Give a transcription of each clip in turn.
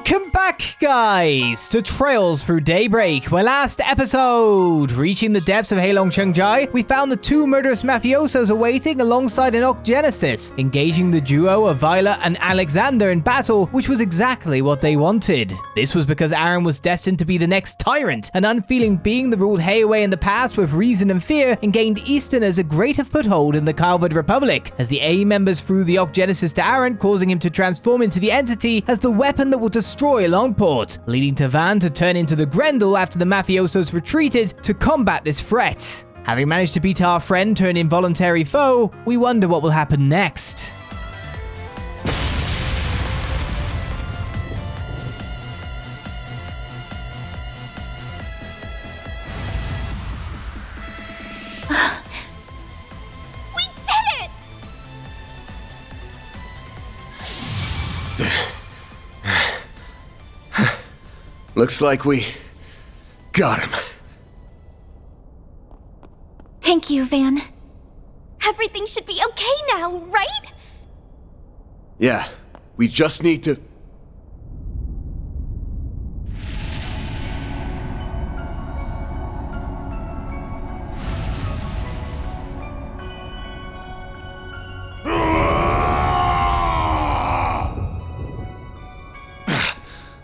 Welcome back, guys, to Trails Through Daybreak, where last episode, reaching the depths of Heilong Chengjai, we found the two murderous mafiosos awaiting alongside an Oct-Genesis, engaging the duo of Viola and Alexander in battle, which was exactly what they wanted. This was because Aaron was destined to be the next Tyrant, an unfeeling being that ruled Heiwei in the past with reason and fear, and gained Easterners a greater foothold in the Calvard Republic, as the A members threw the Oct-Genesis to Aaron, causing him to transform into the entity as the weapon that will destroy Langport, leading to Van to turn into the Grendel after the mafiosos retreated to combat this threat. Having managed to beat our friend turned involuntary foe, we wonder what will happen next. Looks like we got him. Thank you, Van. Everything should be okay now, right? Yeah, we just need to...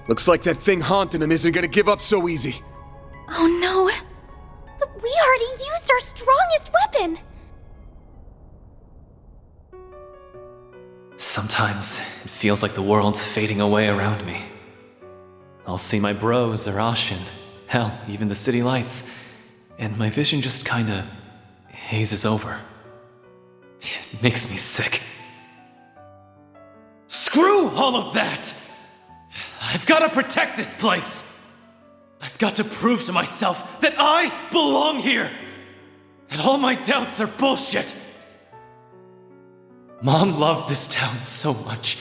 Looks like that thing haunting him isn't gonna give up so easy. Oh no. But we already used our strongest weapon. Sometimes it feels like the world's fading away around me. I'll see my bros or Ashin, hell, even the city lights, and my vision just kinda hazes over. It makes me sick. Screw all of that! I've got to protect this place. I've got to prove to myself that I belong here. That all my doubts are bullshit. Mom loved this town so much,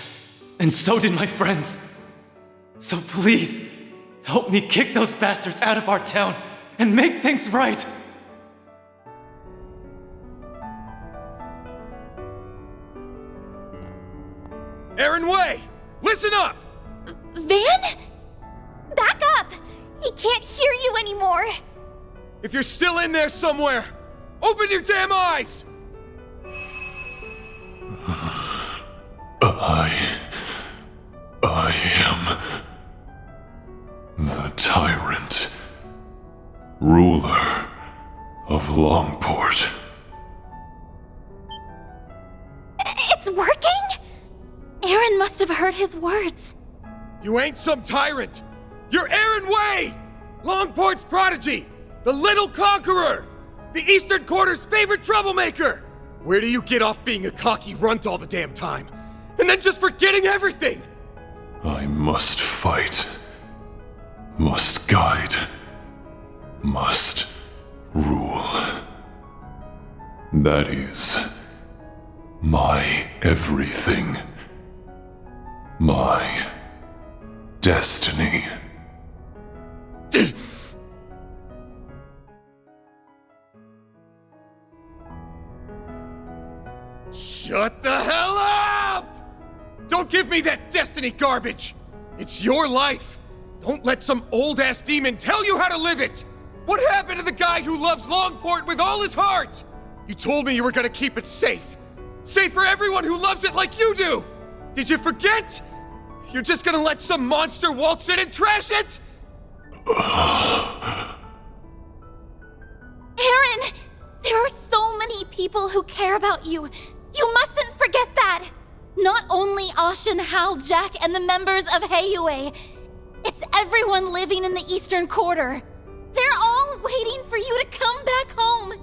and so did my friends. So please, help me kick those bastards out of our town and make things right. Aaron Way, listen up! Van? Back up! He can't hear you anymore! If you're still in there somewhere, open your damn eyes! I am the Tyrant, ruler of Langport. It's working? Aaron must have heard his words. You ain't some tyrant! You're Aaron Way! Langport's prodigy! The Little Conqueror! The Eastern Quarter's favorite troublemaker! Where do you get off being a cocky runt all the damn time? And then just forgetting everything? I must fight. Must guide. Must rule. That is my everything. My destiny. Shut the hell up! Don't give me that destiny garbage! It's your life! Don't let some old-ass demon tell you how to live it! What happened to the guy who loves Langport with all his heart? You told me you were gonna keep it safe. Safe for everyone who loves it like you do! Did you forget? You're just gonna let some monster waltz in and trash it? Aaron! There are so many people who care about you. You mustn't forget that! Not only Ashin, Hal, Jack, and the members of Heiwei. It's everyone living in the Eastern Quarter. They're all waiting for you to come back home.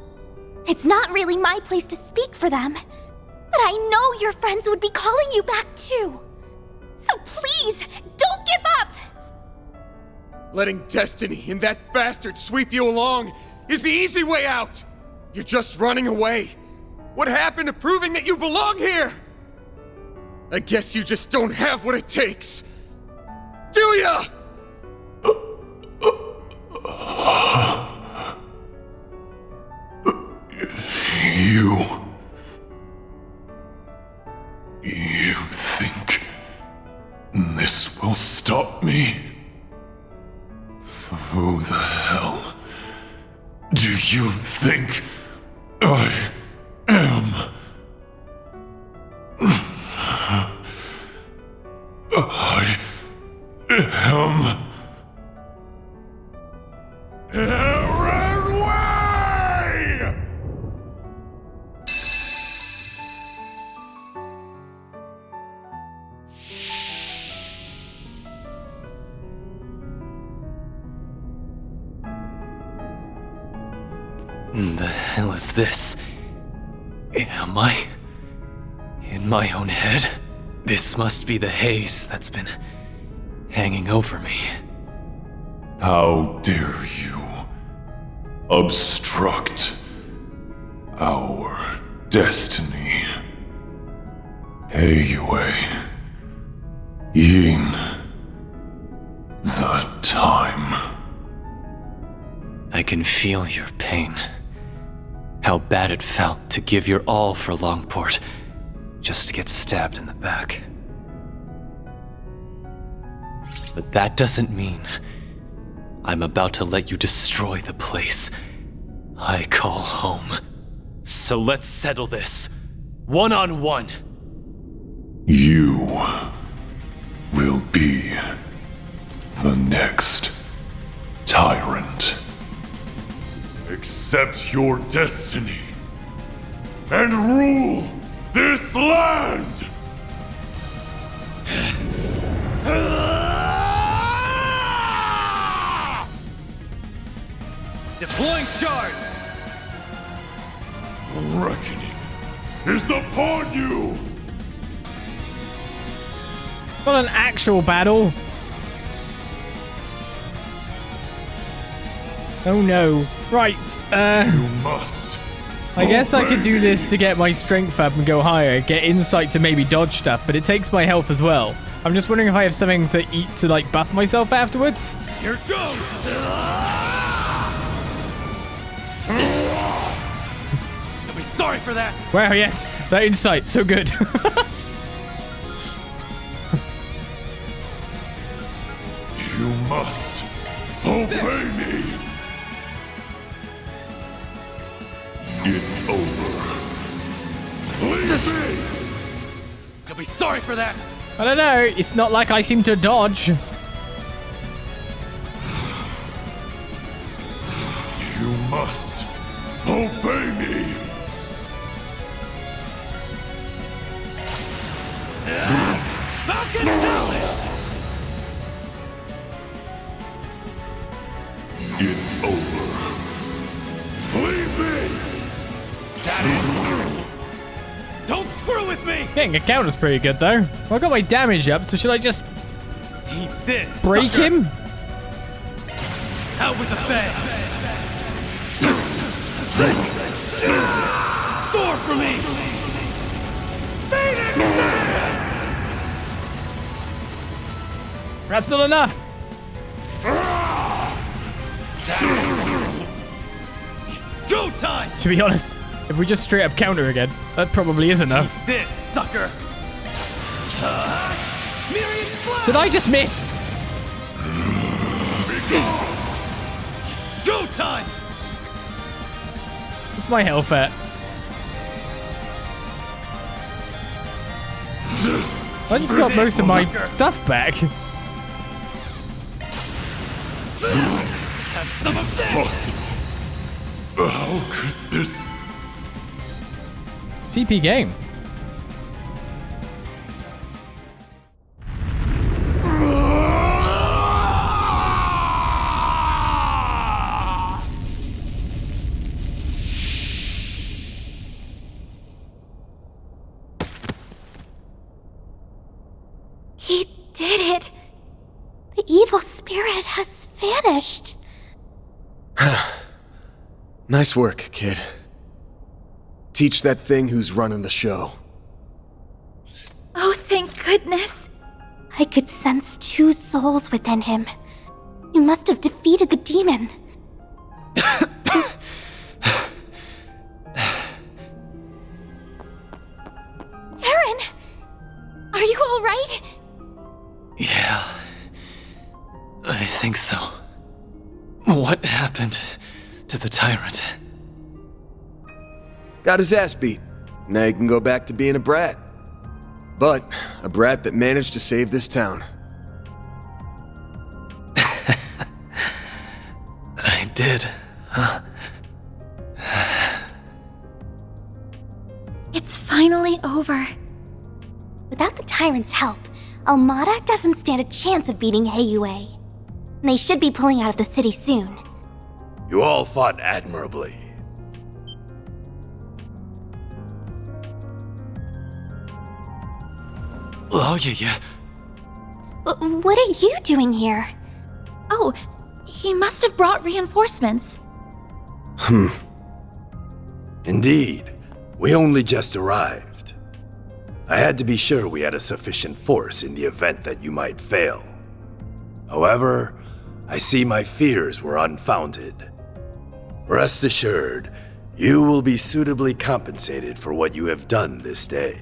It's not really my place to speak for them, but I know your friends would be calling you back too. So please, don't give up! Letting destiny and that bastard sweep you along is the easy way out! You're just running away. What happened to proving that you belong here? I guess you just don't have what it takes. Do ya? You think this will stop stop me? Who the hell do you think I am? I am Aaron Way! The hell is this? Am I in my own head? This must be the haze that's been hanging over me. How dare you obstruct our destiny? Heiyue, Yin, the time. I can feel your pain. How bad it felt to give your all for Langport, just to get stabbed in the back. But that doesn't mean I'm about to let you destroy the place I call home. So let's settle this, one-on-one. You will be the next Tyrant. Accept your destiny and rule this land! Deploying shards! Reckoning is upon you! Not an actual battle. Oh no. Right, You must. I guess I could do obey. this to get my strength up and go higher, get insight to maybe dodge stuff, but it takes my health as well. I'm just wondering if I have something to eat to like buff myself afterwards. Here goes! You'll be sorry for that! Wow, yes, that insight, so good. You must obey me! It's over. Leave me! You'll be sorry for that! I don't know, it's not like I seem to dodge. You must obey me! Falcon Talent! It's over. Leave me! Don't screw with me! Getting a counter's pretty good though. Well, I got my damage up, so should I just Eat this! break sucker. him? Out with the bang! Soar for me! That's not enough. It's go time! To be honest, if we just straight up counter again, that probably is enough. This, sucker! Myriad Flood! Did I just miss? Go time! What's my health at? I just got most of my stuff back. Have some of this! Possible. How could this? CP game. He did it! The evil spirit has vanished. Nice work, kid. Teach that thing who's running the show. Oh, thank goodness. I could sense two souls within him. You must have defeated the demon. Aaron! Are you alright? Yeah, I think so. What happened to the Tyrant? Got his ass beat. Now he can go back to being a brat. But a brat that managed to save this town. I did, huh? It's finally over. Without the Tyrant's help, Almada doesn't stand a chance of beating Heiyue. And they should be pulling out of the city soon. You all fought admirably. Oh, yeah. What are you doing here? Oh, he must have brought reinforcements. Indeed, we only just arrived. I had to be sure we had a sufficient force in the event that you might fail. However, I see my fears were unfounded. Rest assured, you will be suitably compensated for what you have done this day.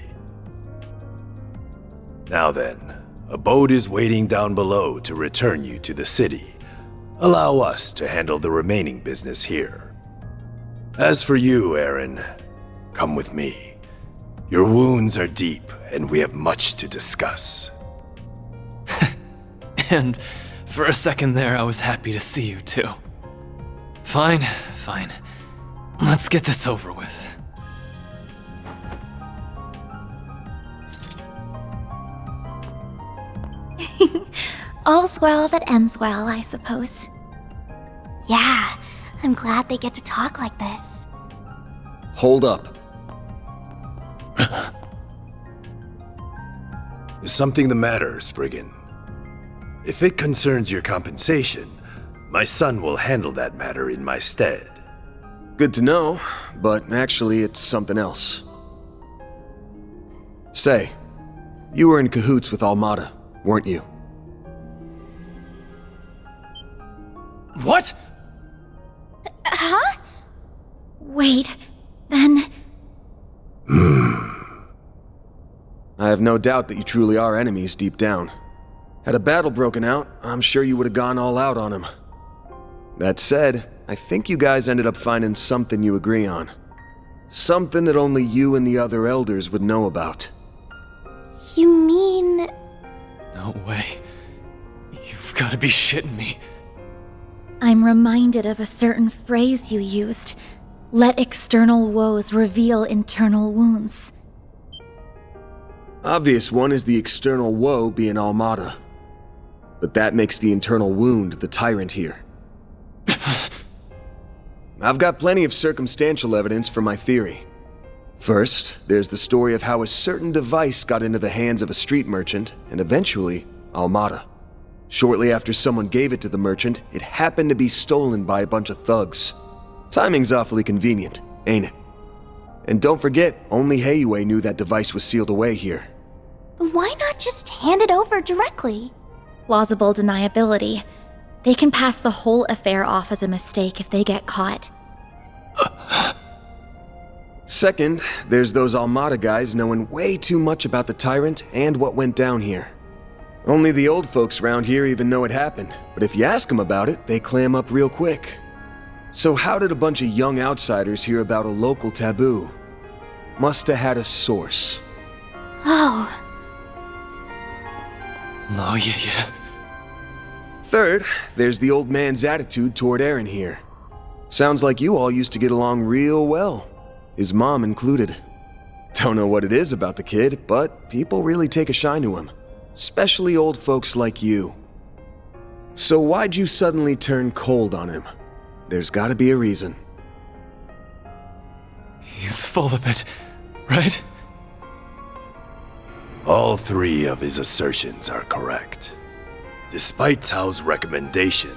Now then, a boat is waiting down below to return you to the city. Allow us to handle the remaining business here. As for you, Aaron, come with me. Your wounds are deep, and we have much to discuss. And for a second there, I was happy to see you too. Fine. Let's get this over with. All's well that ends well, I suppose. Yeah, I'm glad they get to talk like this. Hold up. Is something the matter, Spriggan? If it concerns your compensation, my son will handle that matter in my stead. Good to know, but actually it's something else. Say, you were in cahoots with Almada, weren't you? What? Huh? Wait, then... I have no doubt that you truly are enemies deep down. Had a battle broken out, I'm sure you would have gone all out on him. That said, I think you guys ended up finding something you agree on. Something that only you and the other elders would know about. You mean... No way. You've got to be shitting me. I'm reminded of a certain phrase you used. Let external woes reveal internal wounds. Obvious one is the external woe being Almada. But that makes the internal wound the Tyrant here. I've got plenty of circumstantial evidence for my theory. First, there's the story of how a certain device got into the hands of a street merchant, and eventually, Almada. Shortly after someone gave it to the merchant, it happened to be stolen by a bunch of thugs. Timing's awfully convenient, ain't it? And don't forget, only Heiyue knew that device was sealed away here. Why not just hand it over directly? Plausible deniability. They can pass the whole affair off as a mistake if they get caught. Second, there's those Almada guys knowing way too much about the Tyrant and what went down here. Only the old folks around here even know it happened, but if you ask them about it, they clam up real quick. So how did a bunch of young outsiders hear about a local taboo? Must have had a source. Oh. Oh, yeah. Third, there's the old man's attitude toward Aaron here. Sounds like you all used to get along real well, his mom included. Don't know what it is about the kid, but people really take a shine to him, especially old folks like you. So why'd you suddenly turn cold on him? There's gotta be a reason. He's full of it, right? All three of his assertions are correct. Despite Tao's recommendation,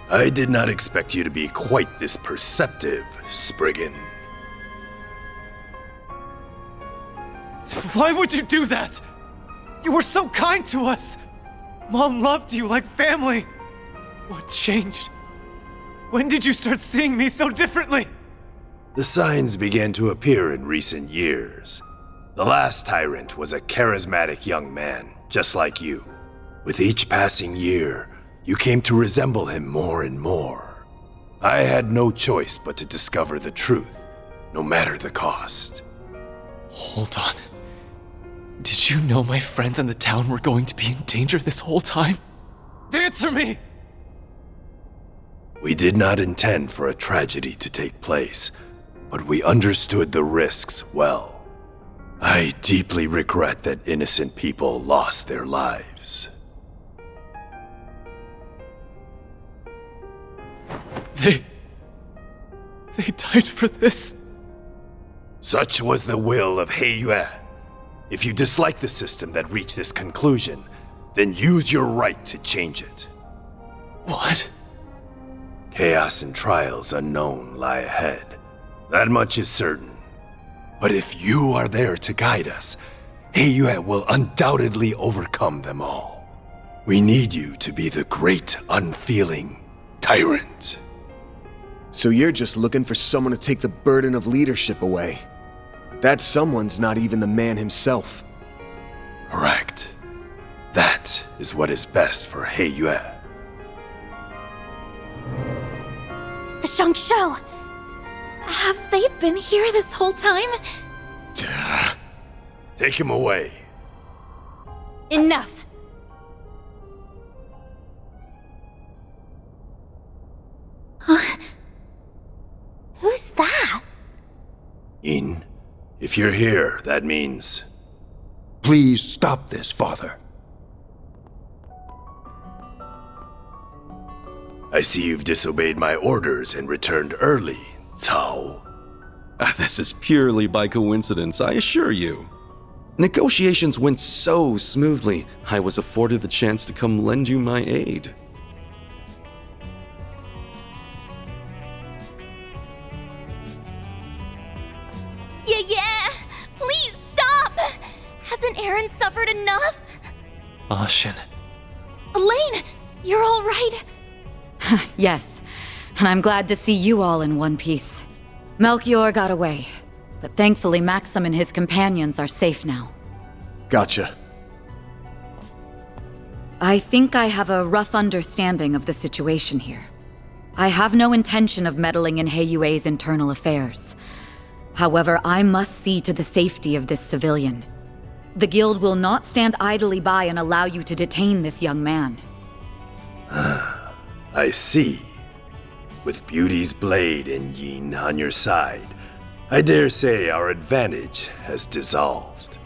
I did not expect you to be quite this perceptive, Spriggan. Why would you do that? You were so kind to us. Mom loved you like family. What changed? When did you start seeing me so differently? The signs began to appear in recent years. The last Tyrant was a charismatic young man, just like you. With each passing year, You came to resemble him more and more. I had no choice but to discover the truth, no matter the cost. Hold on. Did you know my friends in the town were going to be in danger this whole time? Answer me! We did not intend for a tragedy to take place, but we understood the risks well. I deeply regret that innocent people lost their lives. They died for this. Such was the will of Heiyue. If you dislike the system that reached this conclusion, then use your right to change it. What? Chaos and trials unknown lie ahead. That much is certain. But if you are there to guide us, Heiyue will undoubtedly overcome them all. We need you to be the great, unfeeling Tyrant. So you're just looking for someone to take the burden of leadership away. That someone's not even the man himself. Correct. That is what is best for Heiyue. The Shangshou! Have they been here this whole time? Take him away. Enough! Who's that? In, if you're here, that means... Please stop this, Father. I see you've disobeyed my orders and returned early, Cao. This is purely by coincidence, I assure you. Negotiations went so smoothly, I was afforded the chance to come lend you my aid. Yeah! Please stop! Hasn't Aaron suffered enough? Ashen. Elaine, you're all right? Yes, and I'm glad to see you all in one piece. Melchior got away, but thankfully Maxim and his companions are safe now. Gotcha. I think I have a rough understanding of the situation here. I have no intention of meddling in Heiyue's internal affairs. However, I must see to the safety of this civilian. The guild will not stand idly by and allow you to detain this young man. I see. With Beauty's blade and Yin on your side, I dare say our advantage has dissolved.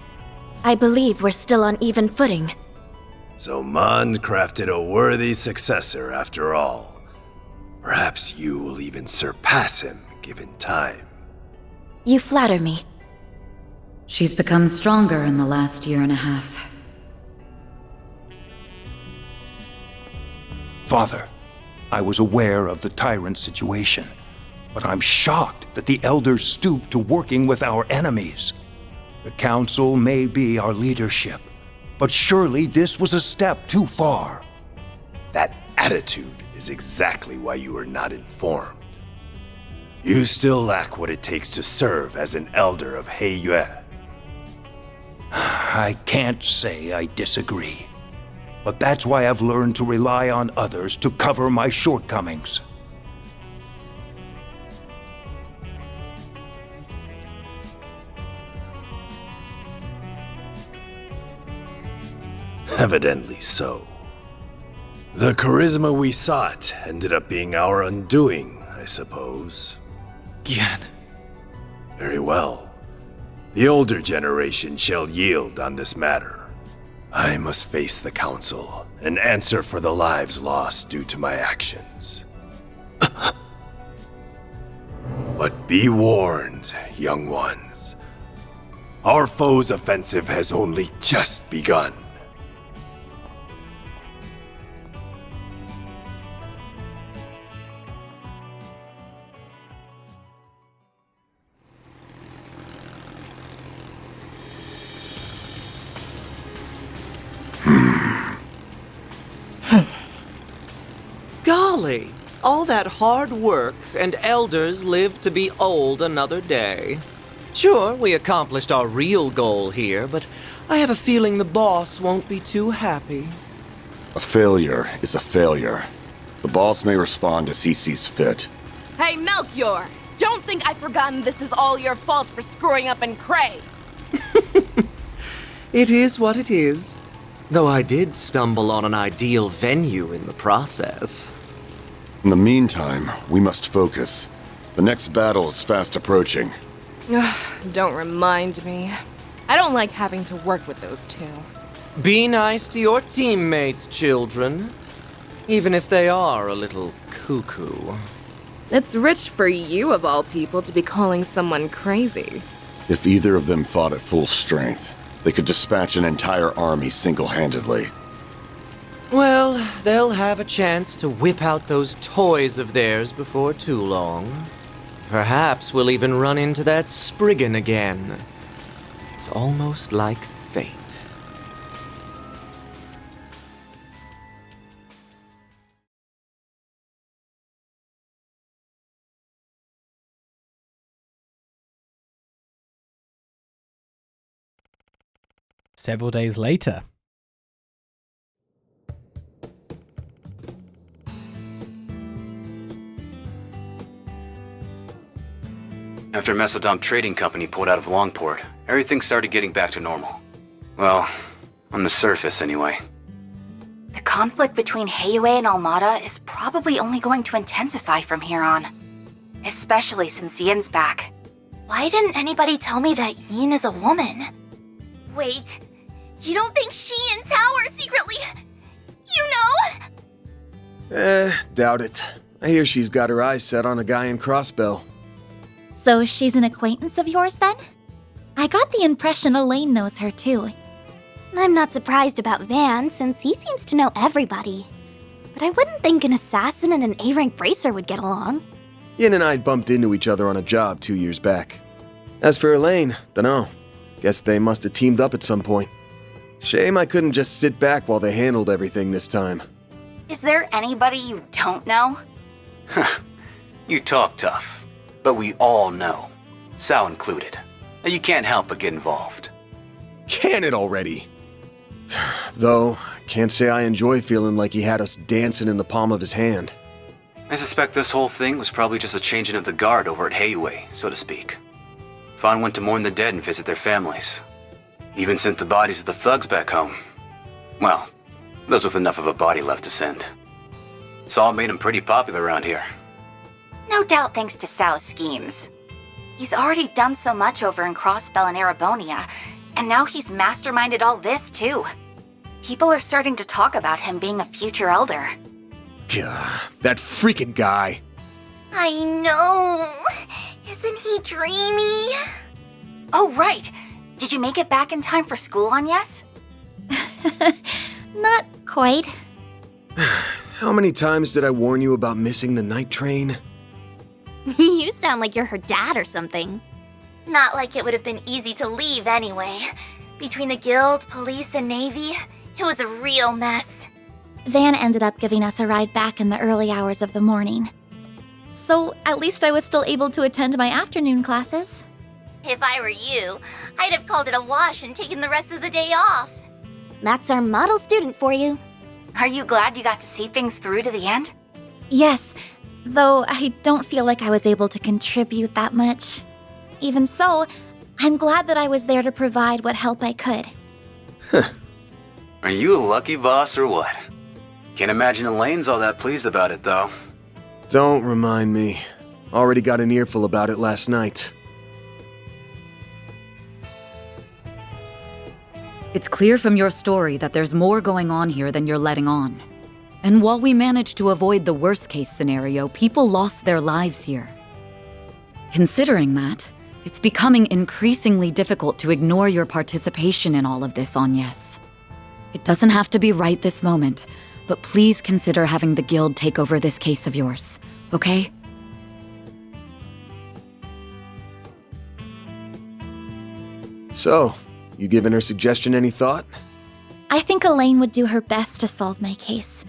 I believe we're still on even footing. So Mond crafted a worthy successor after all. Perhaps you will even surpass him, given time. You flatter me. She's become stronger in the last year and a half. Father, I was aware of the Tyrant situation, but I'm shocked that the Elders stooped to working with our enemies. The Council may be our leadership, but surely this was a step too far. That attitude is exactly why you are not informed. You still lack what it takes to serve as an elder of Heiyue. I can't say I disagree, but that's why I've learned to rely on others to cover my shortcomings. Evidently so. The charisma we sought ended up being our undoing, I suppose. Gian. Very well. The older generation shall yield on this matter. I must face the Council and answer for the lives lost due to my actions. But be warned, young ones. Our foe's offensive has only just begun. Golly, all that hard work, and elders lived to be old another day. Sure, we accomplished our real goal here, but I have a feeling the boss won't be too happy. A failure is a failure. The boss may respond as he sees fit. Hey, Melchior! Don't think I've forgotten this is all your fault for screwing up in Cray! It is what it is. Though I did stumble on an ideal venue in the process. In the meantime, we must focus. The next battle is fast approaching. Don't remind me. I don't like having to work with those two. Be nice to your teammates, children. Even if they are a little cuckoo. It's rich for you, of all people, to be calling someone crazy. If either of them fought at full strength, they could dispatch an entire army single-handedly. Well, they'll have a chance to whip out those toys of theirs before too long. Perhaps we'll even run into that Spriggan again. It's almost like fate. Several days later. After Mesodom Trading Company pulled out of Langport, everything started getting back to normal. Well, on the surface anyway. The conflict between Heiyue and Almada is probably only going to intensify from here on. Especially since Yin's back. Why didn't anybody tell me that Yin is a woman? Wait, you don't think she and Tao are secretly... you know? Doubt it. I hear she's got her eyes set on a guy in Crossbell. So she's an acquaintance of yours then? I got the impression Elaine knows her too. I'm not surprised about Van, since he seems to know everybody. But I wouldn't think an assassin and an A-rank racer would get along. Yin and I bumped into each other on a job 2 years back. As for Elaine, dunno. Guess they must have teamed up at some point. Shame I couldn't just sit back while they handled everything this time. Is there anybody you don't know? You talk tough, but we all know. Sal included. That you can't help but get involved. Can it already? Though, can't say I enjoy feeling like he had us dancing in the palm of his hand. I suspect this whole thing was probably just a changing of the guard over at Heiyue, so to speak. Fawn went to mourn the dead and visit their families. Even sent the bodies of the thugs back home. Well, those with enough of a body left to send. Saul made him pretty popular around here. No doubt thanks to Sal's schemes. He's already done so much over in Crossbell and Erebonia, and now he's masterminded all this too. People are starting to talk about him being a future elder. Gah, that freaking guy. I know. Isn't he dreamy? Oh, right. Did you make it back in time for school, Agnès? Not quite. How many times did I warn you about missing the night train? You sound like you're her dad or something. Not like it would have been easy to leave anyway. Between the guild, police, and navy, it was a real mess. Van ended up giving us a ride back in the early hours of the morning. So at least I was still able to attend my afternoon classes. If I were you, I'd have called it a wash and taken the rest of the day off. That's our model student for you. Are you glad you got to see things through to the end? Yes, though I don't feel like I was able to contribute that much. Even so, I'm glad that I was there to provide what help I could. Are you a lucky boss or what? Can't imagine Elaine's all that pleased about it, though. Don't remind me. Already got an earful about it last night. It's clear from your story that there's more going on here than you're letting on. And while we managed to avoid the worst-case scenario, people lost their lives here. Considering that, it's becoming increasingly difficult to ignore your participation in all of this, Agnès. It doesn't have to be right this moment, but please consider having the guild take over this case of yours, okay? So, you given her suggestion any thought? I think Elaine would do her best to solve my case.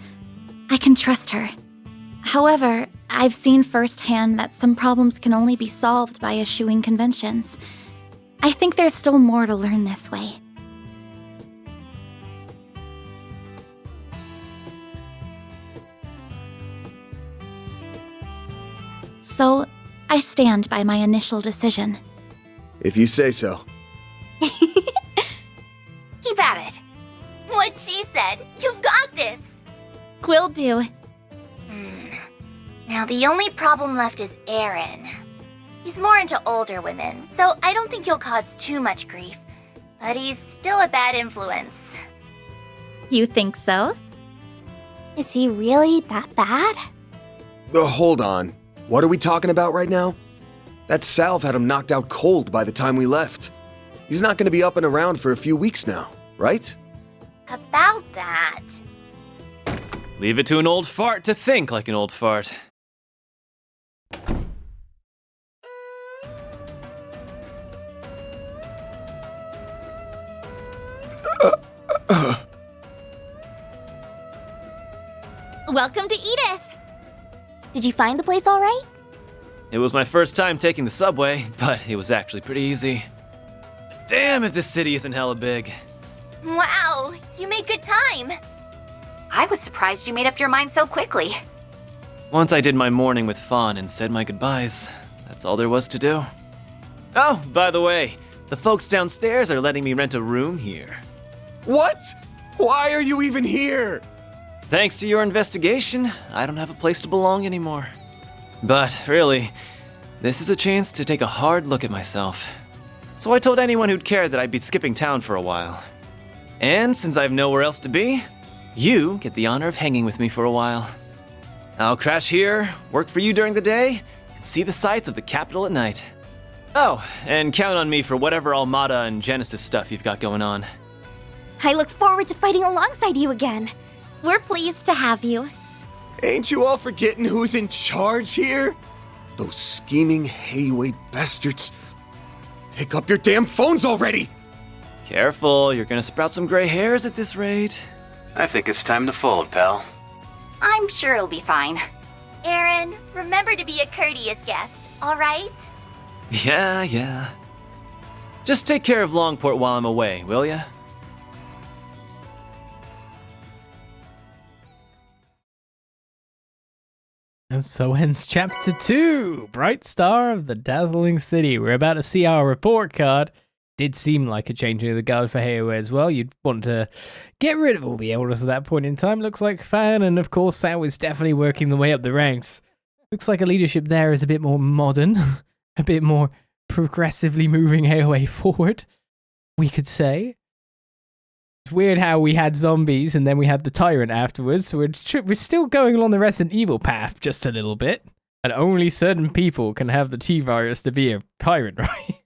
I can trust her. However, I've seen firsthand that some problems can only be solved by eschewing conventions. I think there's still more to learn this way. So, I stand by my initial decision. If you say so. Keep at it. What she said. You've got this. Will do. Now the only problem left is Aaron. He's more into older women, so I don't think he'll cause too much grief. But he's still a bad influence. You think so? Is he really that bad? Hold on. What are we talking about right now? That salve had him knocked out cold by the time we left. He's not going to be up and around for a few weeks now, right? About that. Leave it to an old fart to think like an old fart. Welcome to Edith! Did you find the place all right? It was my first time taking the subway, but it was actually pretty easy. Damn if this city isn't hella big. Wow, you made good time. I was surprised you made up your mind so quickly. Once I did my morning with Fawn and said my goodbyes, that's all there was to do. Oh, by the way, the folks downstairs are letting me rent a room here. What? Why are you even here? Thanks to your investigation, I don't have a place to belong anymore. But really, this is a chance to take a hard look at myself. So I told anyone who'd care that I'd be skipping town for a while. And since I have nowhere else to be, you get the honor of hanging with me for a while. I'll crash here, work for you during the day, and see the sights of the capital at night. Oh, and count on me for whatever Armada and Genesis stuff you've got going on. I look forward to fighting alongside you again. We're pleased to have you. Ain't you all forgetting who's in charge here? Those scheming Heiyue bastards. Pick up your damn phones already! Careful, you're gonna sprout some gray hairs at this rate. I think it's time to fold, pal. I'm sure it'll be fine. Aaron, remember to be a courteous guest, alright? Yeah. Just take care of Langport while I'm away, will ya? And so ends Chapter 2, Bright Star of the Dazzling City. We're about to see our report card. Did seem like a change of the guard for Heiyue as well. You'd want to get rid of all the elders at that point in time. Looks like Fan and, of course, Sao is definitely working the way up the ranks. Looks like a leadership there is a bit more modern, a bit more progressively moving Heiyue forward, we could say. It's weird how we had zombies and then we had the Tyrant afterwards, so we're still going along the Resident Evil path just a little bit. And only certain people can have the T-Virus to be a Tyrant, right?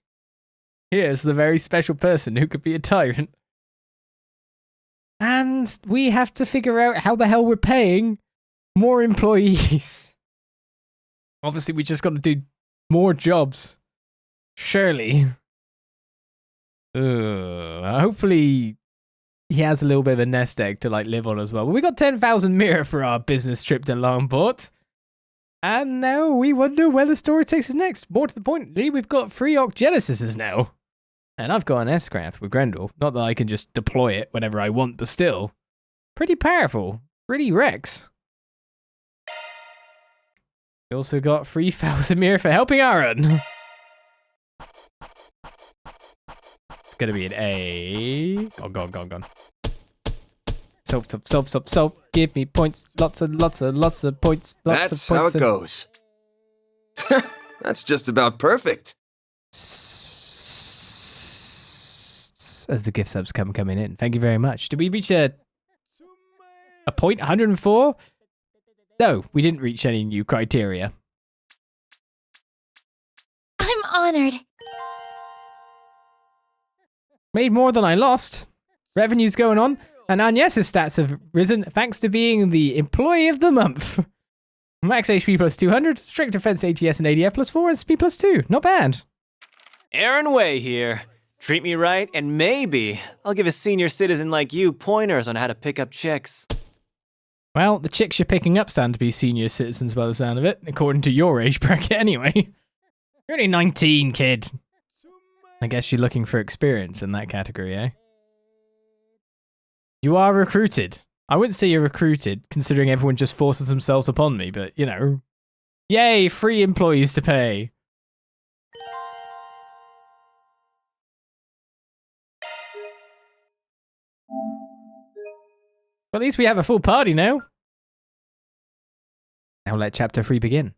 Here's the very special person who could be a Tyrant. And we have to figure out how the hell we're paying more employees. Obviously, we just got to do more jobs. Surely. Hopefully he has a little bit of a nest egg to live on as well. But we got 10,000 mirror for our business trip to Langport. And now we wonder where the story takes us next. More to the point, we've got 3 Oct-Geneses now. And I've got an S-Craft with Grendel. Not that I can just deploy it whenever I want, but still. Pretty powerful. Pretty Rex. We also got 3,000 mirror for helping Aaron. It's gonna be an A. Gone. Self. Give me points. Lots of points. That's how it goes. That's just about perfect. As the gift subs coming in. Thank you very much. Did we reach a point? 104? No, we didn't reach any new criteria. I'm honored. Made more than I lost. Revenue's going on. And Agnès' stats have risen thanks to being the Employee of the Month. Max HP plus 200, Strict Defense ATS and ADF plus 4, and SP plus 2. Not bad. Aaron Way here. Treat me right, and maybe I'll give a senior citizen like you pointers on how to pick up chicks. Well, the chicks you're picking up stand to be senior citizens by the sound of it, according to your age bracket anyway. You're only 19, kid. I guess you're looking for experience in that category, eh? You are recruited. I wouldn't say you're recruited, considering everyone just forces themselves upon me, but, you know, Yay, free employees to pay. At least we have a full party now. Now let chapter 3 begin.